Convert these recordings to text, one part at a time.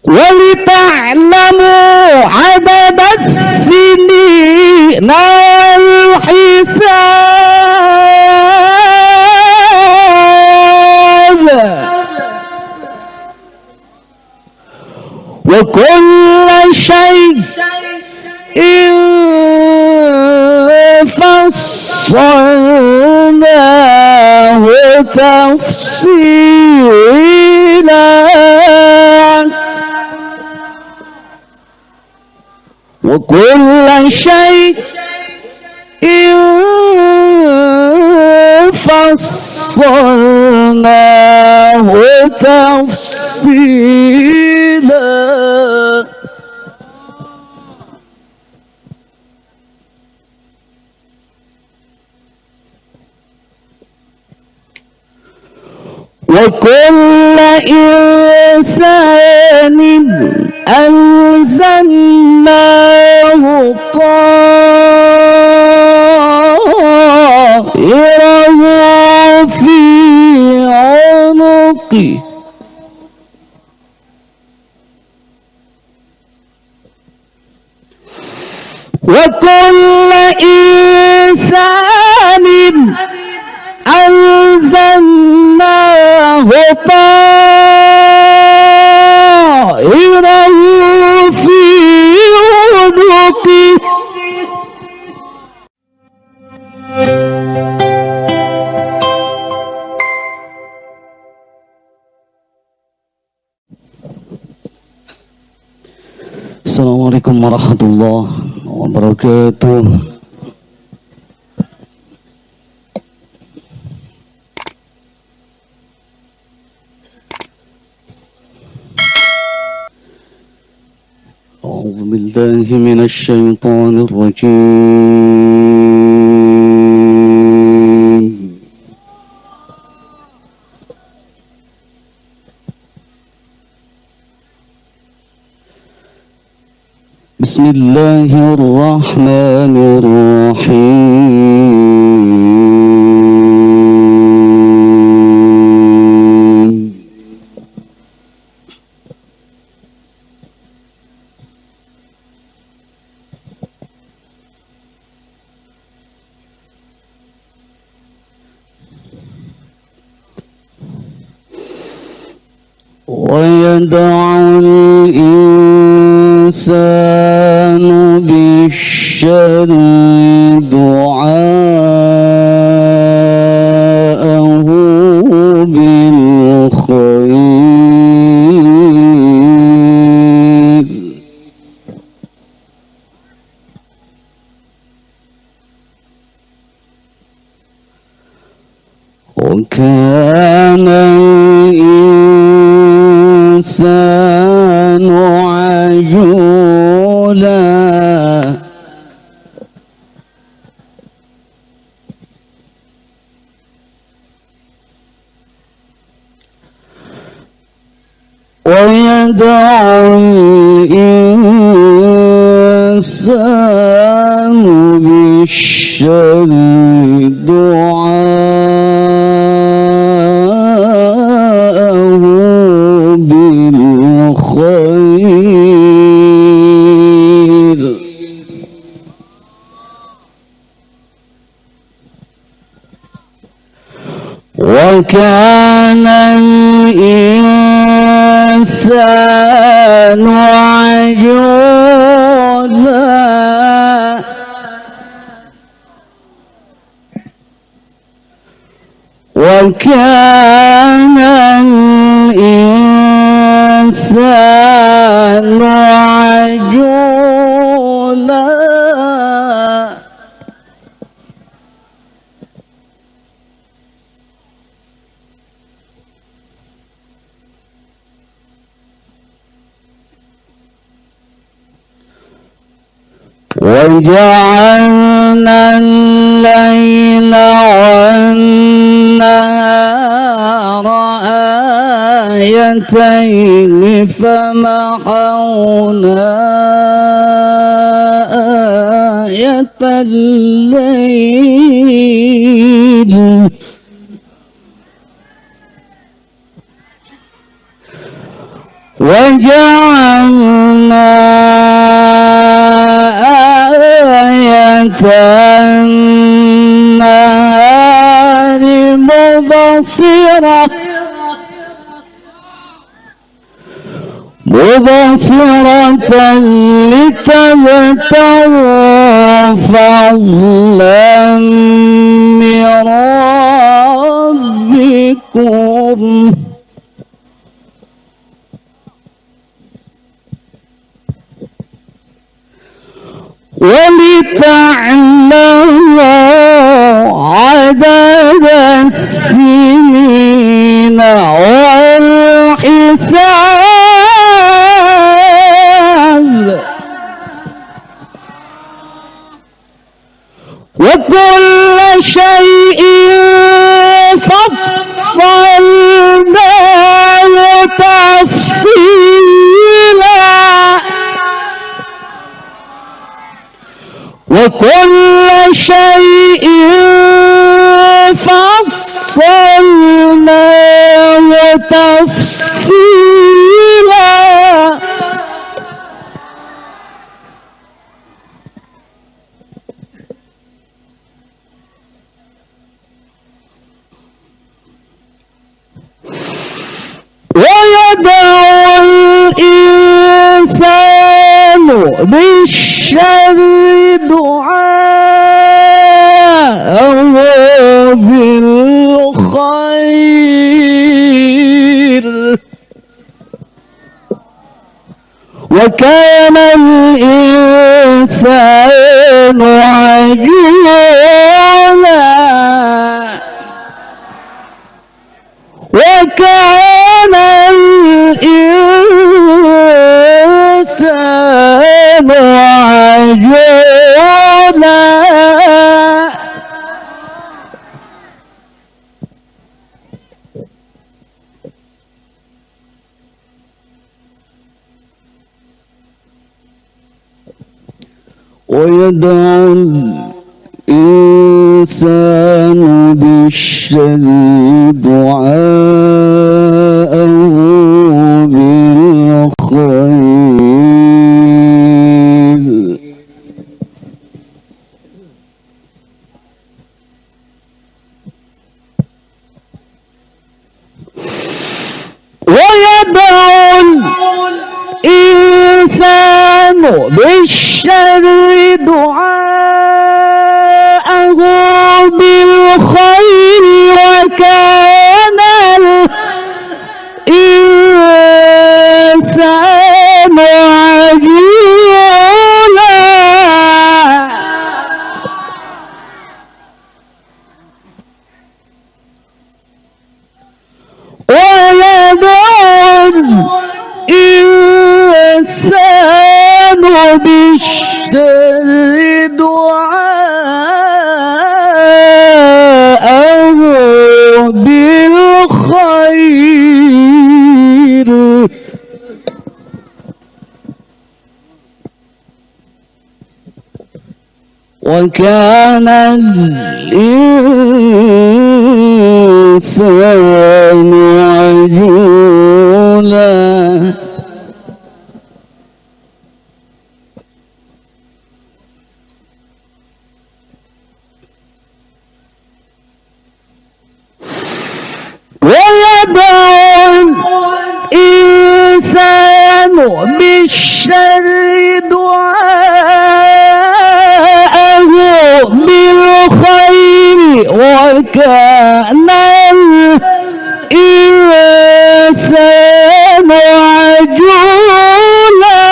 ولتعلموا عدد السنين والحساب وكل شيء فصلناه تفصيلا وكل شيء فصلناه تفصيلا وكل إنسان ألزمناه طائره في عنقه وكل إنسان ألزمناه طائره في عنقه السلام عليكم ورحمة الله وبركاته. أعوذ بالله من الشيطان الرجيم. بسم الله الرحمن الرحيم. ويدع الإنسان بالشر دعاءه بالخير وكان الإنسان عجولا ويدع الإنسان بالشر دعاءه بالخير وكان الإنسان عجولا وكان الإنسان عجولا وجعلنا الليل والنهار آيتين فمحونا آية الليل وجعلنا آية النهار مبصرة لتبتغوا فضلا من ربكم ولتعلموا عدد السنين والحساب وكل شيء فصلناه تفصيلا وكل شيء فصلناه تفصيلا ويدعو الإنسان بالشر دعاءه بالخير وكان الإنسان عجولا وكان الإنسان عجولا ويدعو الإنسان بالشر دعاءه بالخير ويدعو الإنسان بالشر دعاءه بالخير وكان الإنسان عجولا ويدعو الإنسان بالشر دعاءه بالخير وكان الإنسان عجولا ويدعو الإنسان بالشر دعاءه بالخير وكان الإنسان عجولا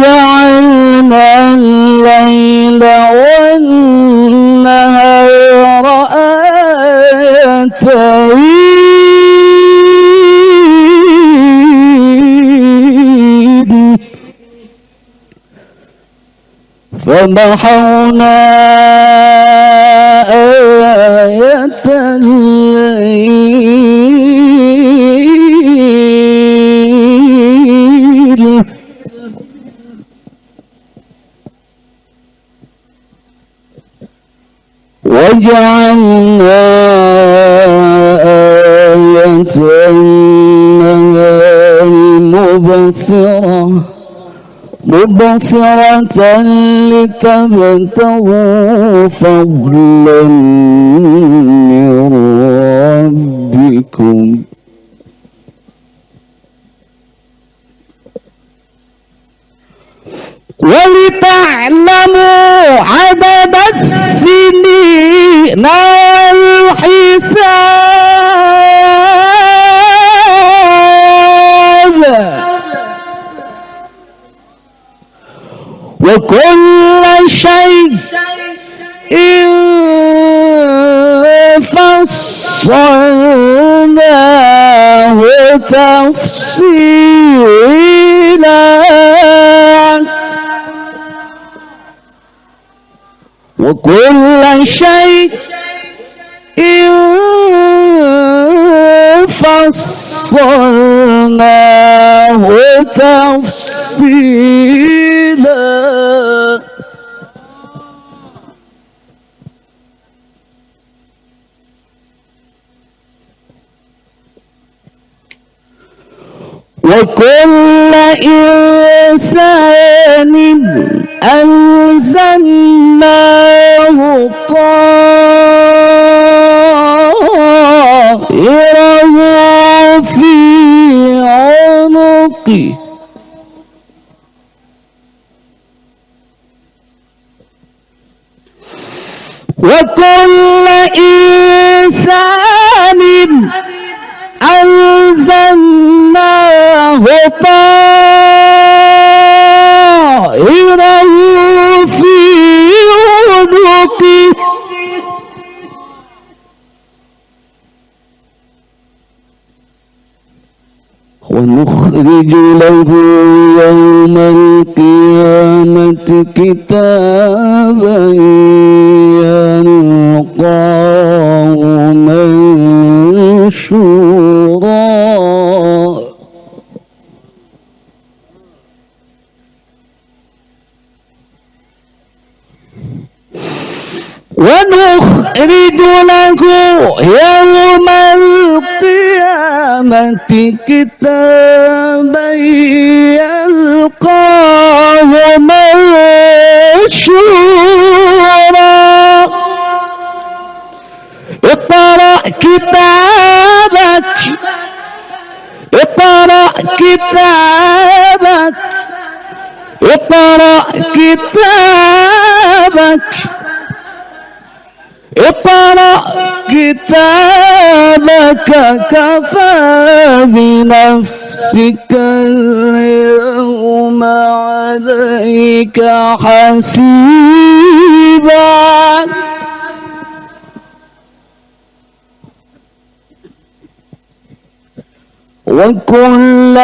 وجعلنا الليل والنهار آيتين فمحونا آية الليل وجعلنا جعلنا آية النهار مبصرة لتبتغوا فضلا من ربكم ولتعلموا عدد السنين والحساب وكل شيء فصلناه تفصيلا وكل شيء فصلناه تفصيلا وكل إنسان ألزمناه طائره في عنقه وكل إنسان ألزمناه طائره في عنقه ونخرج له يوم القيامة كتابا يلقاه منشورا ونخرج له يوم القيامة كتابا يلقاه منشورا اقرأ كتابك اقرأ كتابك اقرأ كتابك اقرأ كتابك كفى بنفسك اليوم عليك حسيبا وكل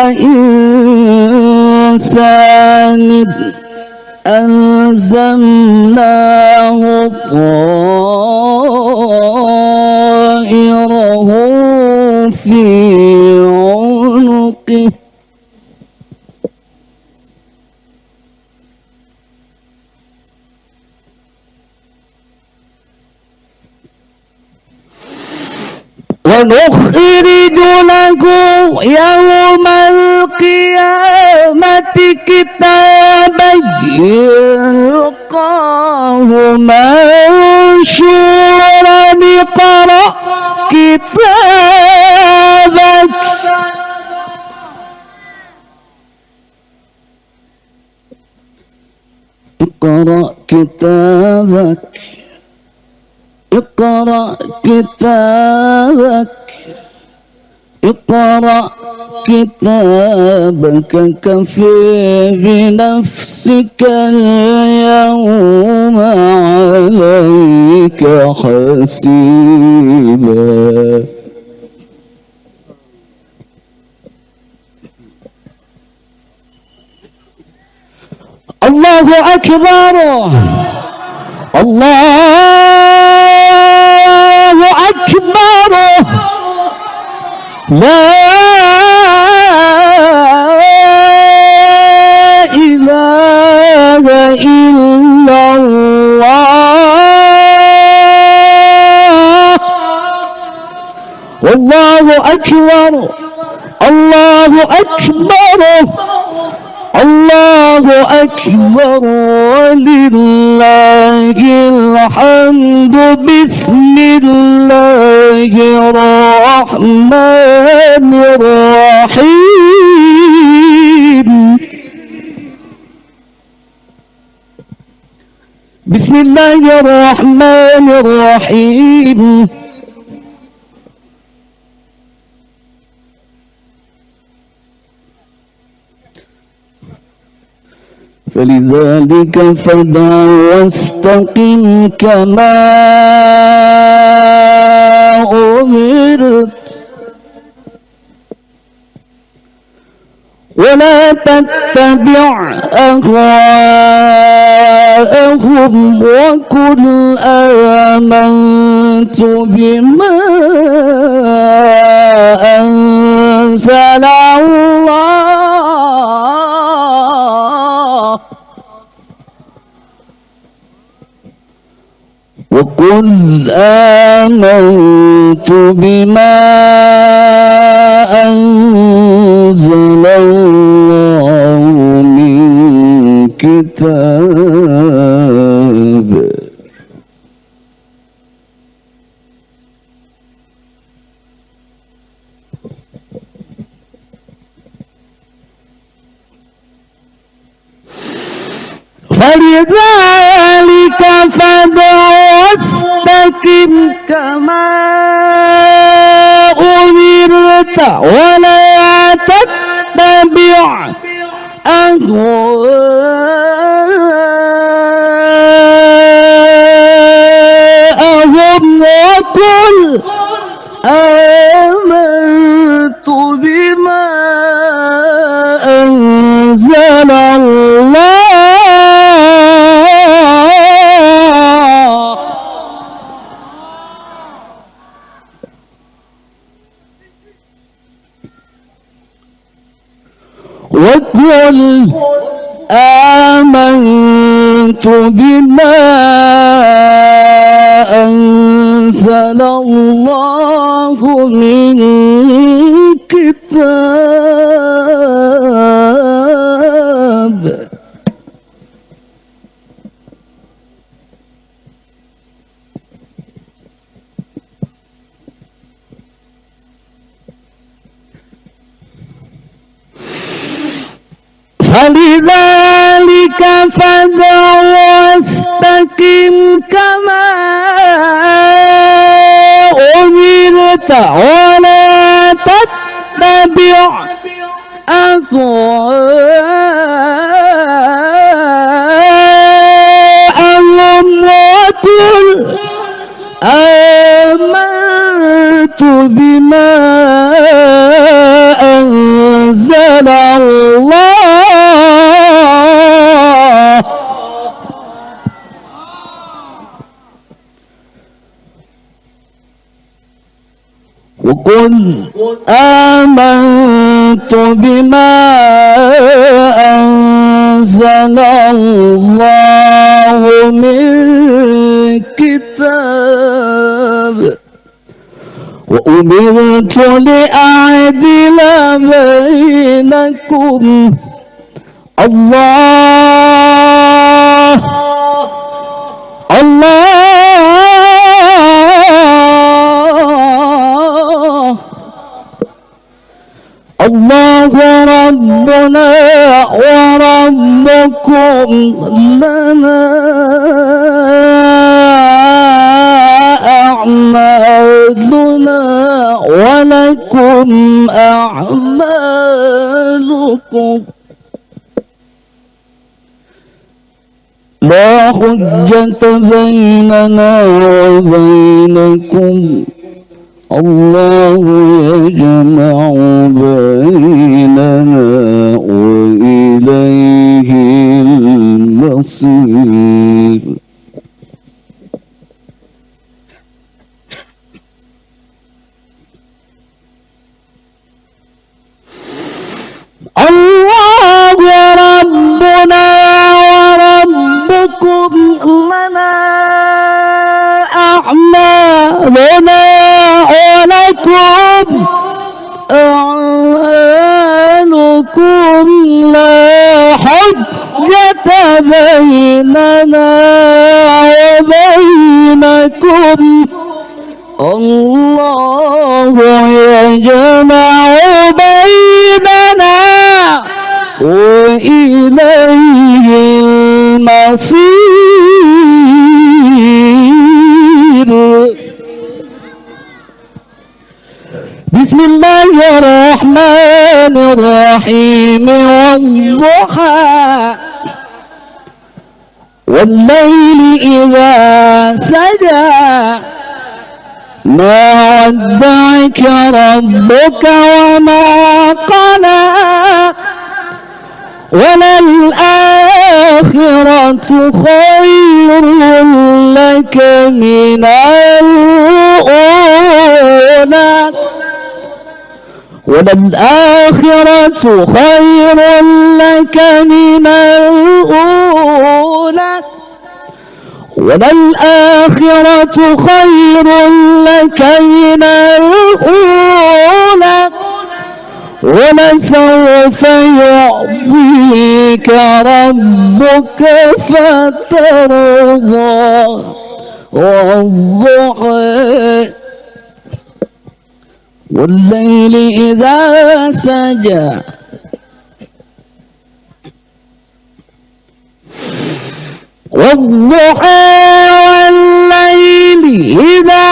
إنسان ألزمناه طائره في عنقه ونخرج له يوم القيامة كتابا يلقاه منشورا اقرأ كتابك اقرأ كتابك اقرأ كتابك اقرأ كتابك كفى بنفسك اليوم عليك حسيبا الله أكبر الله أكبر لا إله إلا الله والله أكبر الله أكبر الله أكبر ولله الحمد. بسم الله الرحمن الرحيم. بسم الله الرحمن الرحيم. فلذلك فادع واستقم كما أمرت ولا تتبع أهواءهم وقل آمنت بما أنزل الله وقل آمنت بما أنزل الله من كتاب. فلذلك فادع واستقم كما أمرت ولا تتبع أهواءهم وقل آمنت بما أنزل الله وقل آمنت بما أنزل الله من كتاب. فلذلك فادع واستقم كما أمرت ولا تتبع أهواءهم وقل آمنت بما أنزل الله وقل آمنت بما أنزل الله من كتاب وأمرت لأعدل بينكم الله الله ربنا وربكم لنا أعمالنا ولكم أعمالكم لا حجة بيننا وبينكم الله يجمع بيننا وإليه المصير. الله ربنا وربكم لنا أعمالنا ولكم أعمالكم لا حجة بيننا وبينكم الله يجمع بيننا وإليه المصير. بسم الله الرحمن الرحيم والضحى والليل إذا سجى ما ودعك ربك وما قلى وللآخرة خير لك من الأولى وللآخرة خير لك من الأولى وللآخرة خير لك من الأولى ولسوف يعطيك ربك فترضى. والضحى والليل إذا سجى والضحى والليل إذا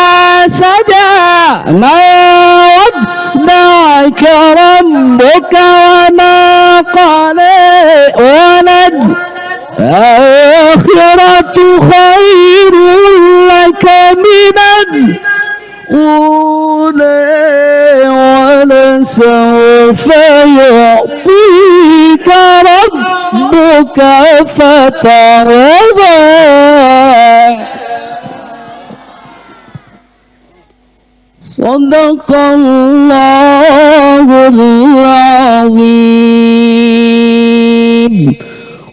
سجى ما ودعك ربك وما قلى وللآخرة خير لك من الأولى ولسوف يعطيك ربك فترضى. صدق الله العظيم.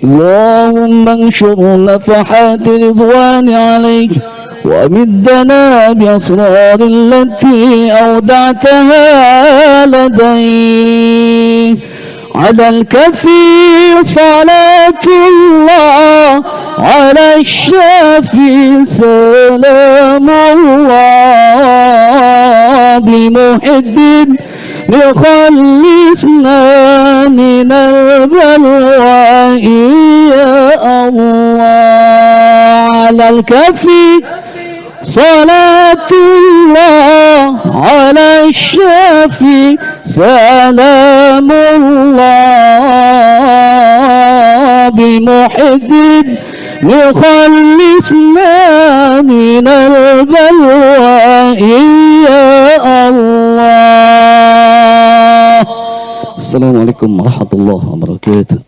اللهم انشر نفحات رضوان عليك ومدنا بأسرار التي أودعتها لديك على الكفي صلاة الله على الشافي سلام الله بمحب يخلصنا من البلوى يا الله على الكفي صلاة الله على الشافي سلام الله بمحب يخلصنا من البلوى يا الله. السلام عليكم ورحمة الله وبركاته.